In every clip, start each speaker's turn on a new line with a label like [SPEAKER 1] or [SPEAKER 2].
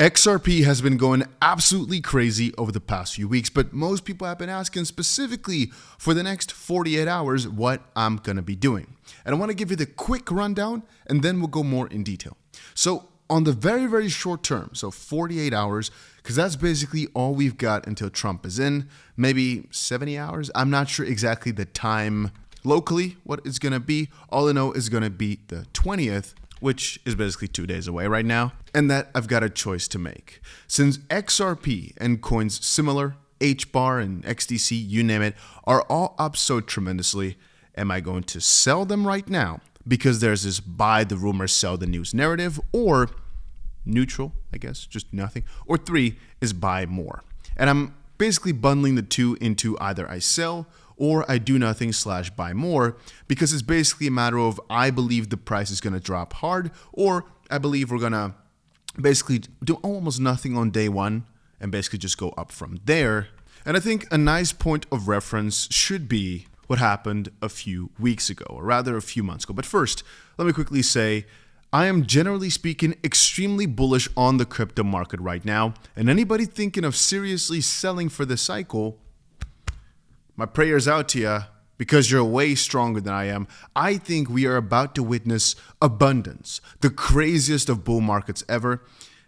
[SPEAKER 1] XRP has been going absolutely crazy over the past few weeks, but most people have been asking specifically for the next 48 hours what I'm going to be doing. And I want to give you the quick rundown and then we'll go more in detail. So on the very, very short term, so 48 hours, because that's basically all we've got until Trump is in, maybe 70 hours. I'm not sure exactly the time locally, what it's going to be. All I know is going to be the 20th, which is basically 2 days away right now, and that I've got a choice to make. Since XRP and coins similar, HBAR and XDC, you name it, are all up so tremendously, am I going to sell them right now because there's this buy the rumor, sell the news narrative, or neutral, I guess, just nothing, or 3 is buy more. And I'm basically bundling the two into either I sell or I do nothing / buy more, because it's basically a matter of I believe the price is going to drop hard, or I believe we're going to basically do almost nothing on day one and basically just go up from there. And I think a nice point of reference should be what happened a few weeks ago, or rather a few months ago. But first, let me quickly say, I am generally speaking extremely bullish on the crypto market right now, and anybody thinking of seriously selling for this cycle, my prayers out to you, because you're way stronger than I am. I think we are about to witness abundance, the craziest of bull markets ever.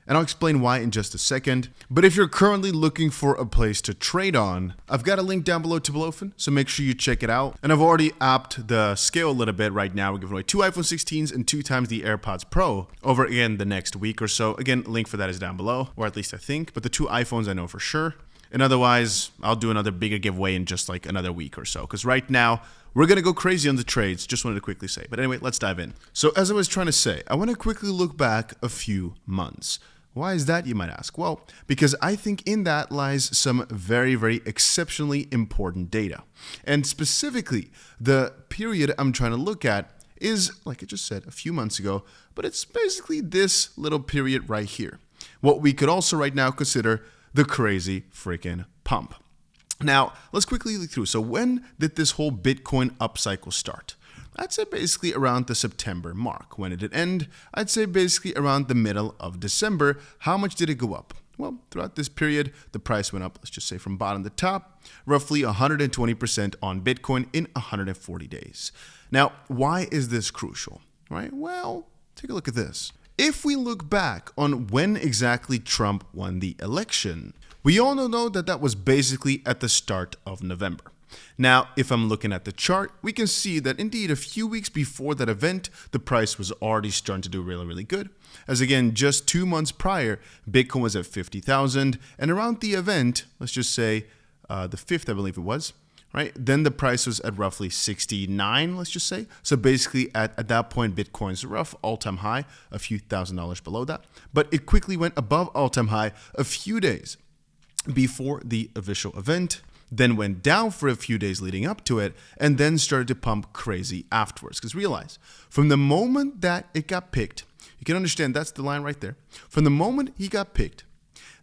[SPEAKER 1] And I'll explain why in just a second. But if you're currently looking for a place to trade on, I've got a link down below to 𝗲𝗂, so make sure you check it out. And I've already upped the scale a little bit right now. We're giving away 2 iPhone 16s and 2 times the AirPods Pro over again the next week or so. Again, link for that is down below, or at least I think. But the 2 iPhones I know for sure. And otherwise, I'll do another bigger giveaway in just like another week or so. Because right now, we're going to go crazy on the trades. Just wanted to quickly say. But anyway, let's dive in. So as I was trying to say, I want to quickly look back a few months. Why is that, you might ask? Well, because I think in that lies some very, very exceptionally important data. And specifically, the period I'm trying to look at is, like I just said, a few months ago. But it's basically this little period right here. What we could also right now consider the crazy freaking pump. Now, let's quickly look through. So when did this whole Bitcoin upcycle start? I'd say basically around the September mark. When did it end? I'd say basically around the middle of December. How much did it go up? Well, throughout this period, the price went up, let's just say from bottom to top, roughly 120% on Bitcoin in 140 days. Now, why is this crucial? Right? Well, take a look at this. If we look back on when exactly Trump won the election, we all know that that was basically at the start of November. Now, if I'm looking at the chart, we can see that indeed a few weeks before that event, the price was already starting to do really, really good. As again, just 2 months prior, Bitcoin was at 50,000, and around the event, let's just say the 5th, I believe it was, right? Then the price was at roughly 69, let's just say. So basically at that point, Bitcoin's rough all-time high, a few $1,000s below that. But it quickly went above all-time high a few days before the official event, then went down for a few days leading up to it, and then started to pump crazy afterwards. Because realize, from the moment that it got picked, you can understand that's the line right there. From the moment he got picked,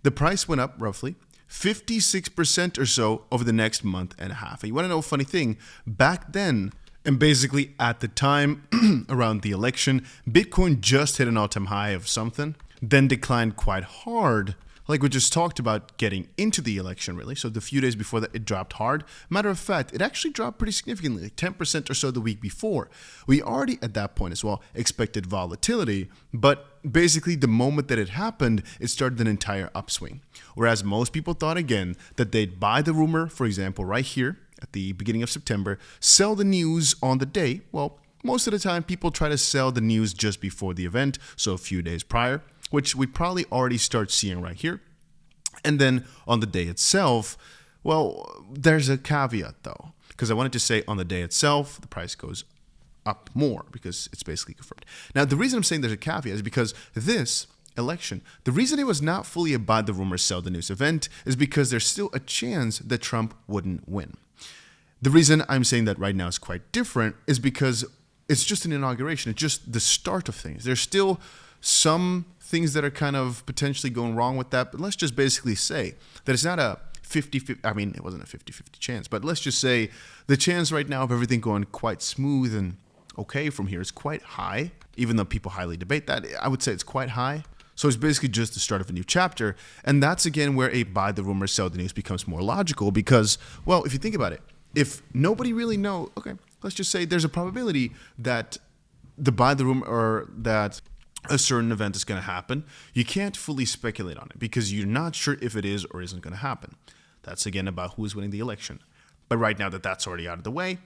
[SPEAKER 1] the price went up roughly 56% or so over the next month and a half. And you want to know a funny thing? Back then, and basically at the time around the election, Bitcoin just hit an all-time high of something, then declined quite hard, like we just talked about getting into the election, really. So the few days before that, it dropped hard. Matter of fact, it actually dropped pretty significantly, like 10% or so the week before. We already at that point as well expected volatility, but basically the moment that it happened, it started an entire upswing. Whereas most people thought, again, that they'd buy the rumor, for example, right here at the beginning of September, sell the news on the day. Well, most of the time, people try to sell the news just before the event, so a few days prior, which we probably already start seeing right here. And then on the day itself, well, there's a caveat though, because I wanted to say on the day itself, the price goes up more because it's basically confirmed. Now, the reason I'm saying there's a caveat is because this election, the reason it was not fully a buy the rumor, sell the news event is because there's still a chance that Trump wouldn't win. The reason I'm saying that right now is quite different is because it's just an inauguration. It's just the start of things. There's still some things that are kind of potentially going wrong with that, but let's just basically say that it's not a 50-50, I mean, it wasn't a 50-50 chance, but let's just say the chance right now of everything going quite smooth and okay from here is quite high, even though people highly debate that. I would say it's quite high. So it's basically just the start of a new chapter. And that's again where a buy the rumor, sell the news becomes more logical because, well, if you think about it, if nobody really knows, okay, let's just say there's a probability that the buy the rumor or that a certain event is going to happen. You can't fully speculate on it because you're not sure if it is or isn't going to happen. That's again about who's winning the election. But right now that that's already out of the way,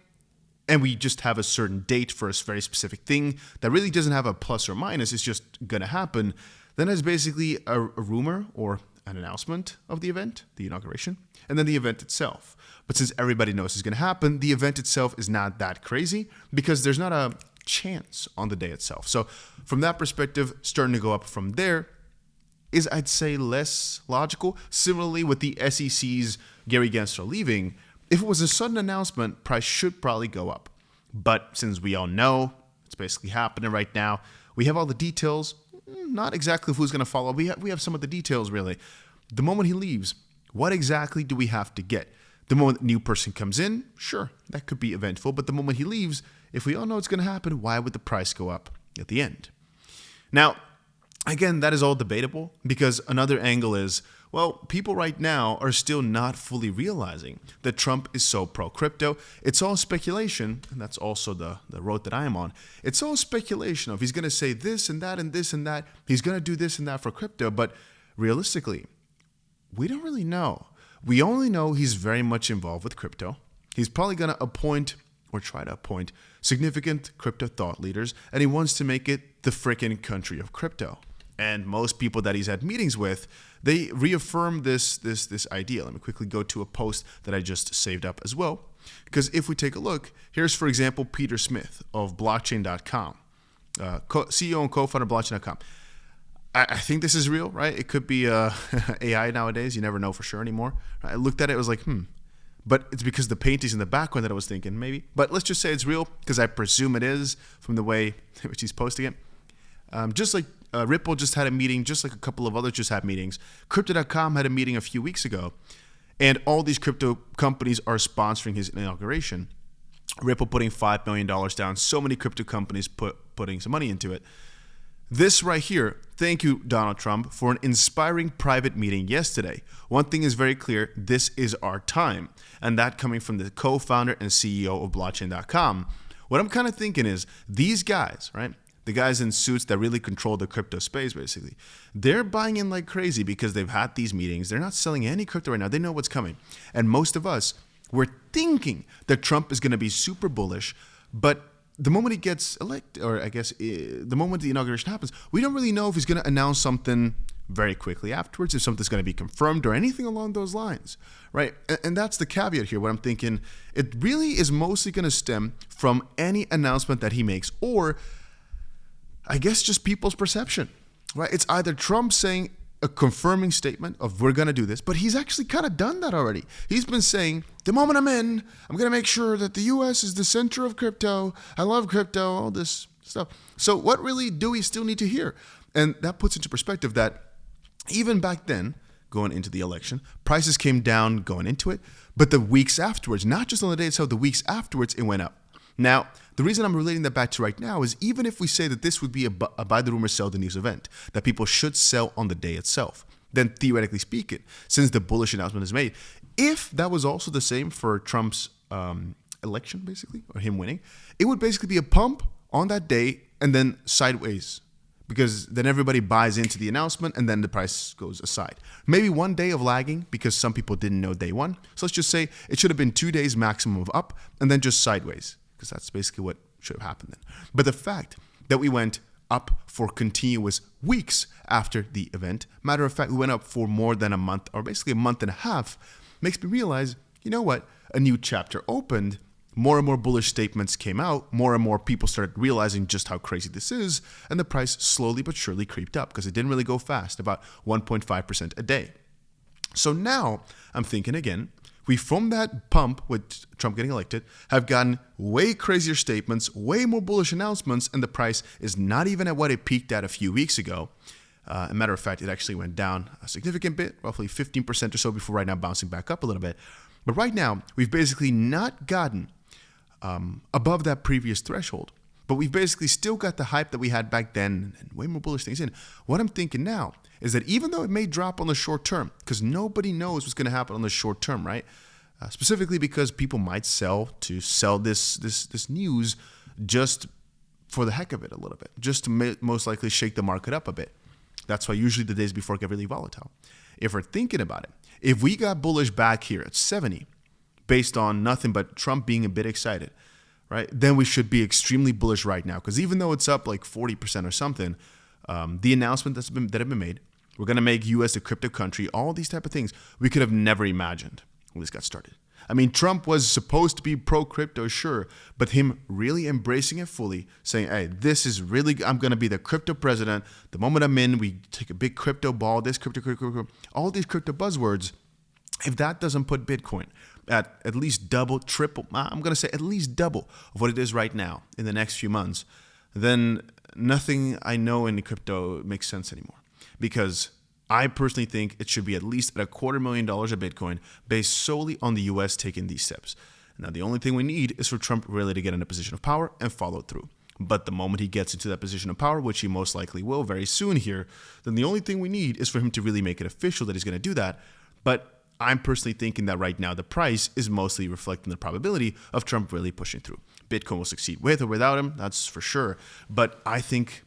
[SPEAKER 1] and we just have a certain date for a very specific thing that really doesn't have a plus or minus, it's just going to happen, then it's basically a rumor or an announcement of the event, the inauguration, and then the event itself. But since everybody knows it's going to happen, the event itself is not that crazy because there's not a chance on the day itself. So from that perspective, starting to go up from there is, I'd say, less logical. Similarly, with the SEC's Gary Gensler leaving, if it was a sudden announcement, price should probably go up. But since we all know it's basically happening right now, we have all the details, not exactly who's going to follow. We have some of the details, really. The moment he leaves, what exactly do we have to get? The moment a new person comes in, sure, that could be eventful. But the moment he leaves, if we all know it's going to happen, why would the price go up at the end? Now, again, that is all debatable because another angle is, well, people right now are still not fully realizing that Trump is so pro-crypto. It's all speculation, and that's also the road that I am on. It's all speculation of he's going to say this and that and this and that. He's going to do this and that for crypto, but realistically, we don't really know. We only know he's very much involved with crypto. He's probably going to appoint or try to appoint significant crypto thought leaders, and he wants to make it the frickin' country of crypto. And most people that he's had meetings with, they reaffirm this idea. Let me quickly go to a post that I just saved up as well. Because if we take a look, here's, for example, Peter Smith of blockchain.com, CEO and co-founder of blockchain.com. I think this is real, right? It could be AI nowadays. You never know for sure anymore. I looked at it, I was like, But it's because the paintings in the background that I was thinking, maybe. But let's just say it's real, because I presume it is from the way which he's posting it. Just like Ripple just had a meeting, just like a couple of others just had meetings. Crypto.com had a meeting a few weeks ago, and all these crypto companies are sponsoring his inauguration. Ripple putting $5 million down. So many crypto companies putting some money into it. This right here, thank you, Donald Trump, for an inspiring private meeting yesterday. One thing is very clear, this is our time. And that coming from the co-founder and CEO of blockchain.com. What I'm kind of thinking is these guys, right? The guys in suits that really control the crypto space, basically, they're buying in like crazy because they've had these meetings. They're not selling any crypto right now. They know what's coming. And most of us, we're thinking that Trump is going to be super bullish, but the moment he gets elected, or I guess the moment the inauguration happens, we don't really know if he's going to announce something very quickly afterwards, if something's going to be confirmed or anything along those lines, right? And that's the caveat here. What I'm thinking, it really is mostly going to stem from any announcement that he makes, or I guess just people's perception, right? It's either Trump saying a confirming statement of we're going to do this, but he's actually kind of done that already. He's been saying, the moment I'm in, I'm going to make sure that the US is the center of crypto. I love crypto, all this stuff. So what really do we still need to hear? And that puts into perspective that even back then, going into the election, prices came down going into it, but the weeks afterwards, not just on the day itself, the weeks afterwards, it went up. Now, the reason I'm relating that back to right now is even if we say that this would be a buy the rumor, sell the news event, that people should sell on the day itself, then theoretically speaking, since the bullish announcement is made, if that was also the same for Trump's election, basically, or him winning, it would basically be a pump on that day and then sideways, because then everybody buys into the announcement and then the price goes aside. Maybe one day of lagging because some people didn't know day one. So let's just say it should have been 2 days maximum of up and then just sideways, because that's basically what should have happened then. But the fact that we went up for continuous weeks after the event, matter of fact, we went up for more than a month, or basically a month and a half, makes me realize, you know what? A new chapter opened. More and more bullish statements came out. More and more people started realizing just how crazy this is. And the price slowly but surely creeped up because it didn't really go fast, about 1.5% a day. So now I'm thinking again, we, from that pump with Trump getting elected, have gotten way crazier statements, way more bullish announcements, and the price is not even at what it peaked at a few weeks ago. As a matter of fact, it actually went down a significant bit, roughly 15% or so, before right now bouncing back up a little bit. But right now, we've basically not gotten above that previous threshold. But we've basically still got the hype that we had back then and way more bullish things in. What I'm thinking now is that even though it may drop on the short term, because nobody knows what's going to happen on the short term, right? Specifically because people might sell this news just for the heck of it a little bit, just to most likely shake the market up a bit. That's why usually the days before get really volatile. If we're thinking about it, if we got bullish back here at 70, based on nothing but Trump being a bit excited, right, then we should be extremely bullish right now. Because even though it's up like 40% or something, the announcement that have been made, we're going to make U.S. a crypto country, all these type of things we could have never imagined when this got started. I mean, Trump was supposed to be pro-crypto, sure, but him really embracing it fully, saying, hey, this is really, I'm going to be the crypto president. The moment I'm in, we take a big crypto ball, this crypto, all these crypto buzzwords. If that doesn't put Bitcoin at least double, triple, I'm going to say at least double of what it is right now in the next few months, then nothing I know in the crypto makes sense anymore. Because I personally think it should be at least at $250,000 a Bitcoin based solely on the US taking these steps. Now, the only thing we need is for Trump really to get in a position of power and follow through. But the moment he gets into that position of power, which he most likely will very soon here, then the only thing we need is for him to really make it official that he's going to do that. But I'm personally thinking that right now the price is mostly reflecting the probability of Trump really pushing through. Bitcoin will succeed with or without him, that's for sure. But I think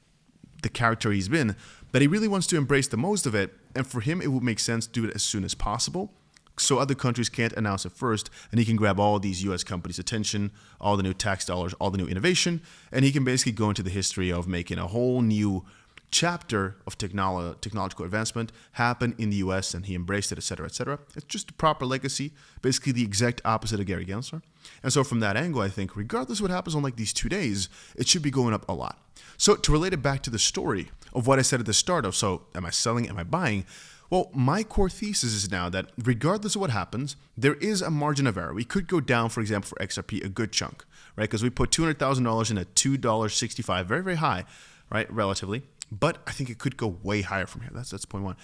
[SPEAKER 1] the character he's been, that he really wants to embrace the most of it, and for him it would make sense to do it as soon as possible so other countries can't announce it first, and he can grab all these US companies' attention, all the new tax dollars, all the new innovation, and he can basically go into the history of making a whole new chapter of technological advancement happen in the US, and he embraced it, etc., etc. It's just a proper legacy, basically the exact opposite of Gary Gensler. And so from that angle, I think regardless of what happens on like these 2 days, it should be going up a lot. So to relate it back to the story of what I said at the start of, so am I selling, am I buying? Well, my core thesis is now that regardless of what happens, there is a margin of error. We could go down, for example, for XRP, a good chunk, right? Because we put $200,000 in at $2.65, very, very high, right, relatively. But I think it could go way higher from here. That's point one,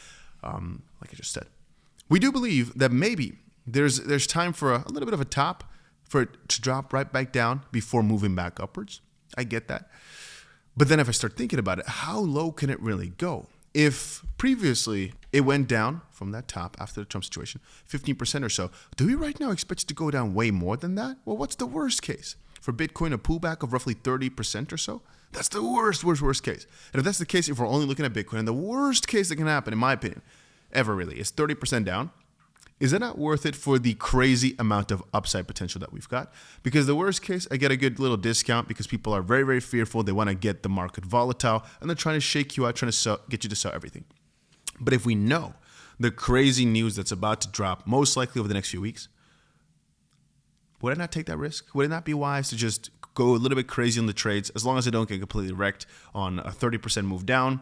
[SPEAKER 1] like I just said. We do believe that maybe there's time for a little bit of a top for it to drop right back down before moving back upwards. I get that. But then if I start thinking about it, how low can it really go? If previously it went down from that top after the Trump situation, 15% or so, do we right now expect it to go down way more than that? Well, what's the worst case? For Bitcoin, a pullback of roughly 30% or so? That's the worst case. And if that's the case, if we're only looking at Bitcoin, the worst case that can happen, in my opinion, ever really, is 30% down. Is it not worth it for the crazy amount of upside potential that we've got? Because the worst case, I get a good little discount because people are very, very fearful. They want to get the market volatile, and they're trying to shake you out, trying to get you to sell everything. But if we know the crazy news that's about to drop, most likely over the next few weeks, would I not take that risk? Would it not be wise to just go a little bit crazy on the trades as long as I don't get completely wrecked on a 30% move down?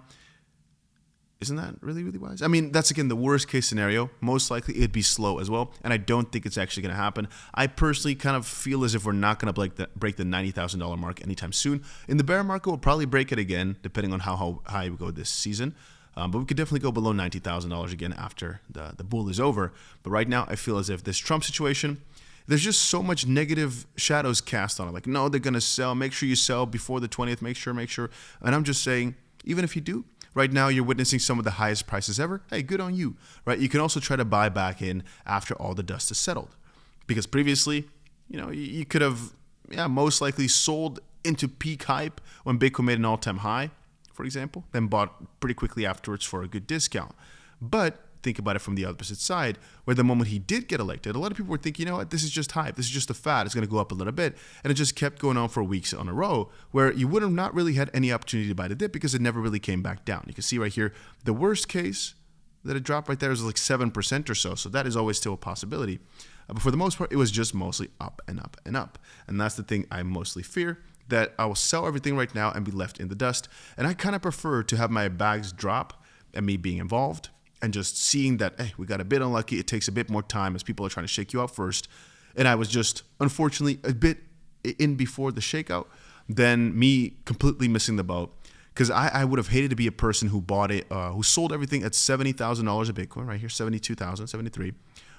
[SPEAKER 1] Isn't that really, really wise? I mean, that's, again, the worst case scenario. Most likely it'd be slow as well, and I don't think it's actually going to happen. I personally kind of feel as if we're not going to break the $90,000 mark anytime soon. In the bear market, we'll probably break it again, depending on how high we go this season. But we could definitely go below $90,000 again after the bull is over. But right now, I feel as if this Trump situation, there's just so much negative shadows cast on it. Like, no, they're going to sell. Make sure you sell before the 20th. Make sure. And I'm just saying, even if you do, right now you're witnessing some of the highest prices ever. Hey, good on you, right? You can also try to buy back in after all the dust is settled. Because previously, you could have, most likely sold into peak hype when Bitcoin made an all-time high, for example, then bought pretty quickly afterwards for a good discount. But think about it from the opposite side, where the moment he did get elected, a lot of people were thinking, you know what, this is just hype. This is just a fad. It's going to go up a little bit. And it just kept going on for weeks on a row, where you would have not really had any opportunity to buy the dip because it never really came back down. You can see right here, the worst case that it dropped right there is like 7% or so. So that is always still a possibility. But for the most part, it was just mostly up and up and up. And that's the thing I mostly fear, that I will sell everything right now and be left in the dust. And I kind of prefer to have my bags drop and me being involved, and just seeing that, hey, we got a bit unlucky. It takes a bit more time as people are trying to shake you out first. And I was just, unfortunately, a bit in before the shakeout than me completely missing the boat. Because I would have hated to be a person who bought it, who sold everything at $70,000 a Bitcoin, right here, 72,000, 73,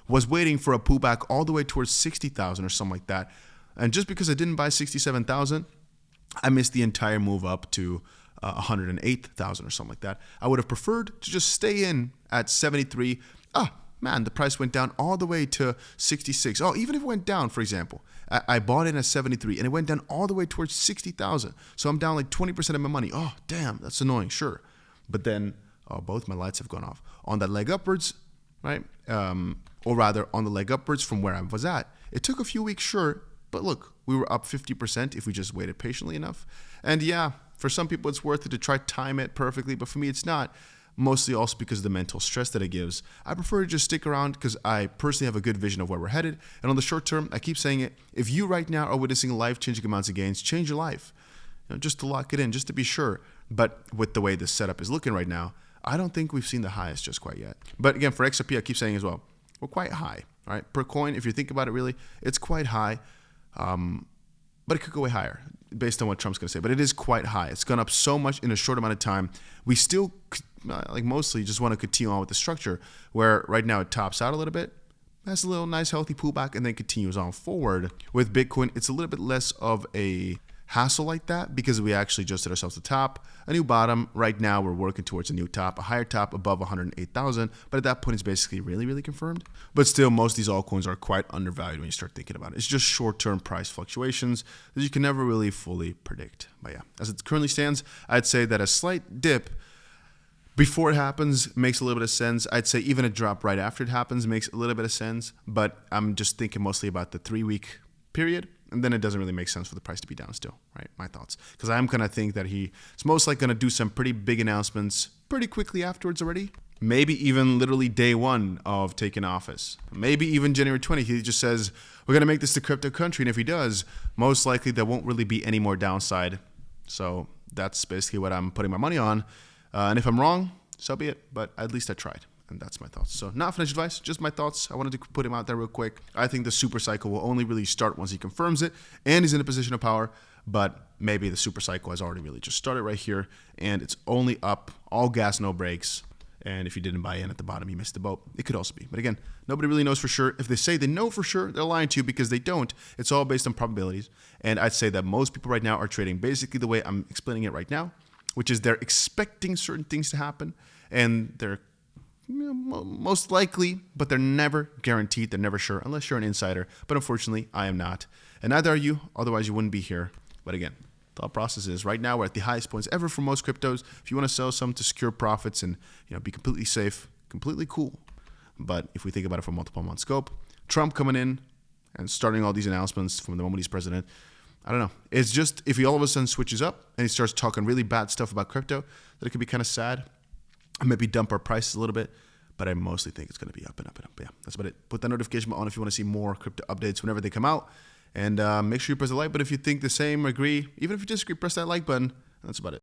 [SPEAKER 1] was waiting for a pullback all the way towards 60,000 or something like that. And just because I didn't buy 67,000, I missed the entire move up to 108,000 or something like that. I would have preferred to just stay in at 73. Man, the price went down all the way to 66. Oh, even if it went down, for example, I bought in at 73 and it went down all the way towards 60,000. So I'm down like 20% of my money. Oh, damn, that's annoying, sure. But then both my lights have gone off. On that leg upwards, right? Or rather on the leg upwards from where I was at. It took a few weeks, sure, but look, we were up 50% if we just waited patiently enough. And yeah, for some people it's worth it to try time it perfectly, but for me it's not. Mostly also because of the mental stress that it gives. I prefer to just stick around because I personally have a good vision of where we're headed. And on the short term, I keep saying it, if you right now are witnessing life-changing amounts of gains, change your life. Just to lock it in, just to be sure. But with the way this setup is looking right now, I don't think we've seen the highest just quite yet. But again, for XRP, I keep saying as well, we're quite high, all right? Per coin, if you think about it really, it's quite high. But it could go way higher based on what Trump's going to say. But it is quite high. It's gone up so much in a short amount of time. We still, like mostly, just want to continue on with the structure where right now it tops out a little bit, has a little nice healthy pullback, and then continues on forward. With Bitcoin, it's a little bit less of a hassle like that because we actually adjusted ourselves to top, a new bottom. Right now we're working towards a new top, a higher top above 108,000, but at that point it's basically really confirmed. But still, most of these altcoins are quite undervalued when you start thinking about it. It's just short-term price fluctuations that you can never really fully predict. But yeah, as it currently stands, I'd say that a slight dip before it happens makes a little bit of sense. I'd say even a drop right after it happens makes a little bit of sense, but I'm just thinking mostly about the 3-week period. And then it doesn't really make sense for the price to be down still, right? My thoughts. Because I'm going to think that he's most likely going to do some pretty big announcements pretty quickly afterwards already. Maybe even literally day one of taking office. Maybe even January 20th, he just says, we're going to make this the crypto country. And if he does, most likely there won't really be any more downside. So that's basically what I'm putting my money on. And if I'm wrong, so be it. But at least I tried. And that's my thoughts. So not financial advice, just my thoughts. I wanted to put him out there real quick. I think the super cycle will only really start once he confirms it and he's in a position of power. But maybe the super cycle has already really just started right here. And it's only up, all gas, no brakes. And if you didn't buy in at the bottom, you missed the boat. It could also be. But again, nobody really knows for sure. If they say they know for sure, they're lying to you because they don't. It's all based on probabilities. And I'd say that most people right now are trading basically the way I'm explaining it right now, which is they're expecting certain things to happen. And they're most likely, but they're never guaranteed. They're never sure unless you're an insider. But unfortunately, I am not. And neither are you. Otherwise, you wouldn't be here. But again, thought process is right now we're at the highest points ever for most cryptos. If you want to sell some to secure profits and be completely safe, completely cool. But if we think about it from multiple month scope, Trump coming in and starting all these announcements from the moment he's president, I don't know. It's just if he all of a sudden switches up and he starts talking really bad stuff about crypto, that it could be kind of sad. Maybe dump our prices a little bit, but I mostly think it's going to be up and up and up. But yeah, that's about it. Put that notification bell on if you want to see more crypto updates whenever they come out. And make sure you press the like button if you think the same, agree. Even if you disagree, press that like button. And that's about it.